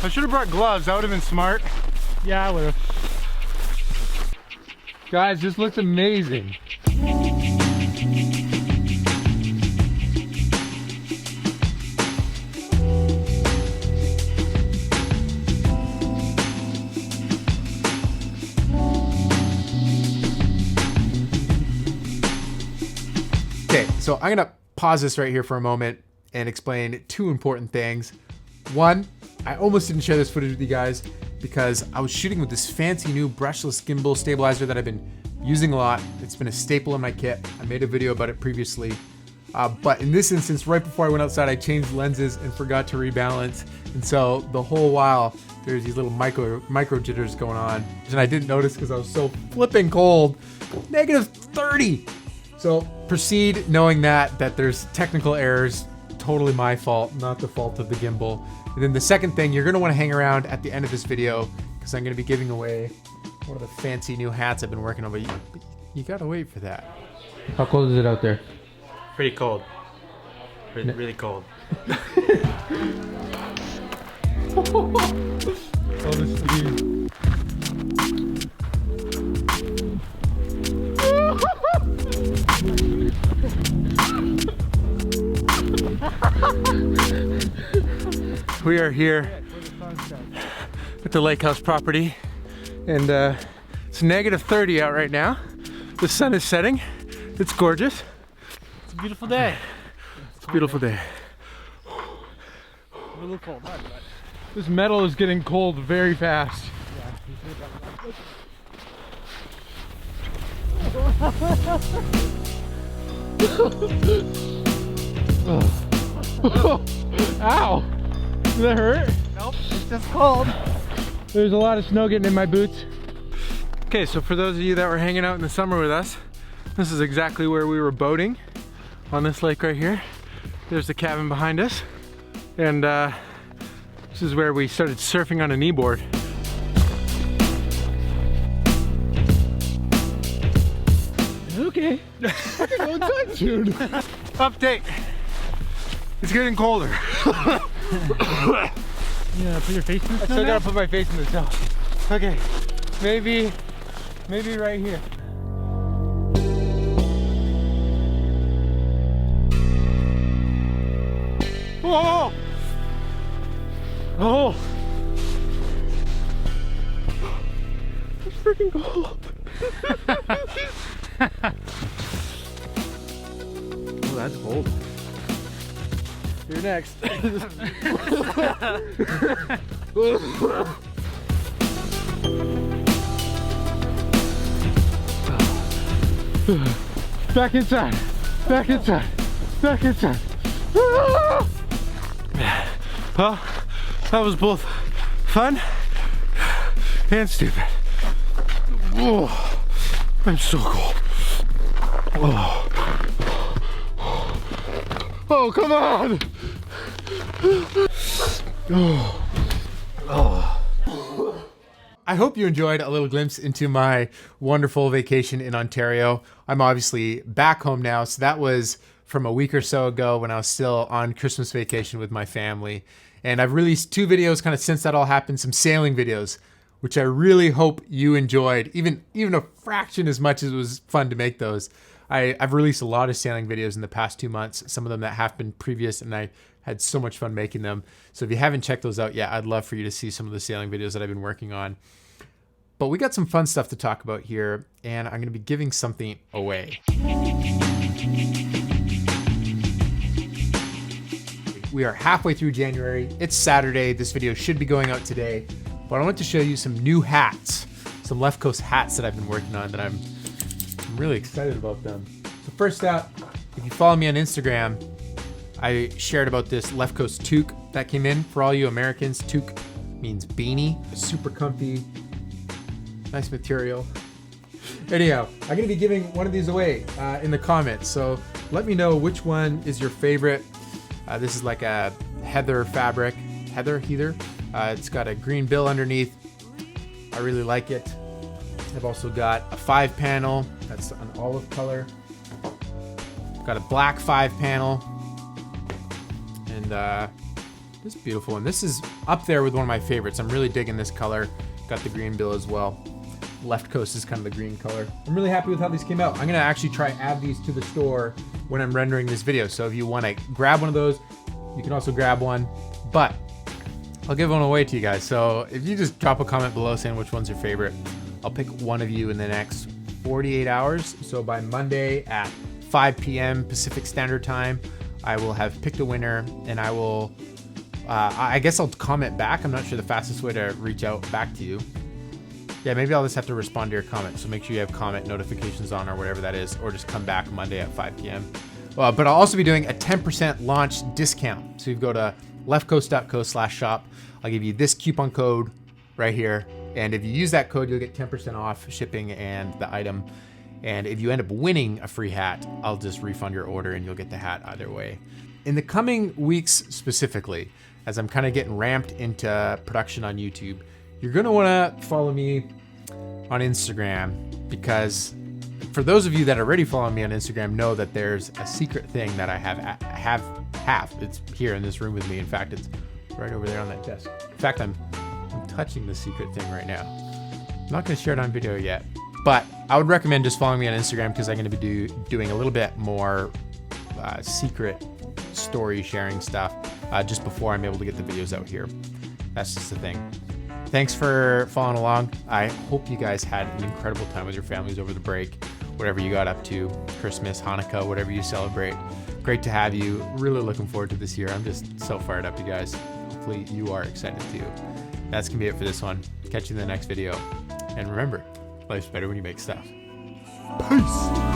I should have brought gloves. That would have been smart. Yeah, I would have. Guys, this looks amazing. Okay, so I'm gonna pause this right here for a moment and explain two important things. One, I almost didn't share this footage with you guys because I was shooting with this fancy new brushless gimbal stabilizer that I've been using a lot. It's been a staple in my kit. I made a video about it previously. But in this instance, right before I went outside, I changed lenses and forgot to rebalance. And so the whole while, there's these little micro jitters going on. And I didn't notice because I was so flipping cold. -30. So proceed knowing that there's technical errors, totally my fault, not the fault of the gimbal. And then the second thing, you're gonna wanna hang around at the end of this video because I'm gonna be giving away one of the fancy new hats I've been working on, but you gotta wait for that. How cold is it out there? Pretty cold. Really cold. Oh, this steam. We are here at the lake house property, and it's -30 out right now. The sun is setting. It's gorgeous. It's a beautiful day. It's a beautiful day. A little cold, but This metal is getting cold very fast. Ow! Did that hurt? nope, it's just cold. There's a lot of snow getting in my boots. Okay, so for those of you that were hanging out in the summer with us, this is exactly where we were boating, on this lake right here. There's the cabin behind us. And this is where we started surfing on a kneeboard. Okay. I can go inside soon. Update. It's getting colder. Yeah, put your face in the I snow still now? gotta put my face in the snow. Okay, maybe right here. Whoa! Oh! It's freaking cold. Oh, that's cold. You're next. Back inside. Back inside. Back inside. Well, that was both fun and stupid. Oh, I'm so cold. Oh, come on! I hope you enjoyed a little glimpse into my wonderful vacation in Ontario. I'm obviously back home now, so that was from a week or so ago when I was still on Christmas vacation with my family. And I've released 2 videos kind of since that all happened, some sailing videos, which I really hope you enjoyed, even a fraction as much as it was fun to make those. I've released a lot of sailing videos in the past 2 months, some of them that have been previous, and I had so much fun making them. So if you haven't checked those out yet, I'd love for you to see some of the sailing videos that I've been working on. But we got some fun stuff to talk about here, and I'm gonna be giving something away. We are halfway through January. It's Saturday. This video should be going out today, but I want to show you some new hats, some Leftcoast hats that I've been working on that I'm really excited about them. So first up, if you follow me on Instagram, I shared about this Leftcoast toque that came in. For all you Americans, toque means beanie. Super comfy, nice material. Anyhow, I'm gonna be giving one of these away in the comments. So let me know which one is your favorite. This is like a heather fabric, heather. It's got a green bill underneath. I really like it. I've also got a 5 panel, that's an olive color. I've got a black 5 panel, and this beautiful one. This is up there with one of my favorites. I'm really digging this color. Got the green bill as well. Leftcoast is kind of the green color. I'm really happy with how these came out. I'm gonna actually try add these to the store when I'm rendering this video. So if you wanna grab one of those, you can also grab one, but I'll give one away to you guys. So if you just drop a comment below saying which one's your favorite, I'll pick one of you in the next 48 hours. So by Monday at 5 p.m. Pacific Standard Time, I will have picked a winner, and I will, I guess I'll comment back. I'm not sure the fastest way to reach out back to you. Yeah, maybe I'll just have to respond to your comment. So make sure you have comment notifications on or whatever that is, or just come back Monday at 5 p.m. But I'll also be doing a 10% launch discount. So you go to leftcoast.co/shop. I'll give you this coupon code right here. And if you use that code, you'll get 10% off shipping and the item. And if you end up winning a free hat, I'll just refund your order and you'll get the hat either way. In the coming weeks specifically, as I'm kind of getting ramped into production on YouTube, you're gonna wanna follow me on Instagram, because for those of you that already follow me on Instagram know that there's a secret thing that I have. It's here in this room with me. In fact, it's right over there on that desk. In fact, I'm touching the secret thing right now. I'm not gonna share it on video yet, but I would recommend just following me on Instagram, because I'm gonna be doing a little bit more secret story sharing stuff just before I'm able to get the videos out here. That's just the thing. Thanks for following along. I hope you guys had an incredible time with your families over the break, whatever you got up to, Christmas, Hanukkah, whatever you celebrate. Great to have you. Really looking forward to this year. I'm just so fired up, you guys. Hopefully you are excited too. That's gonna be it for this one. Catch you in the next video. And remember, life's better when you make stuff. Peace.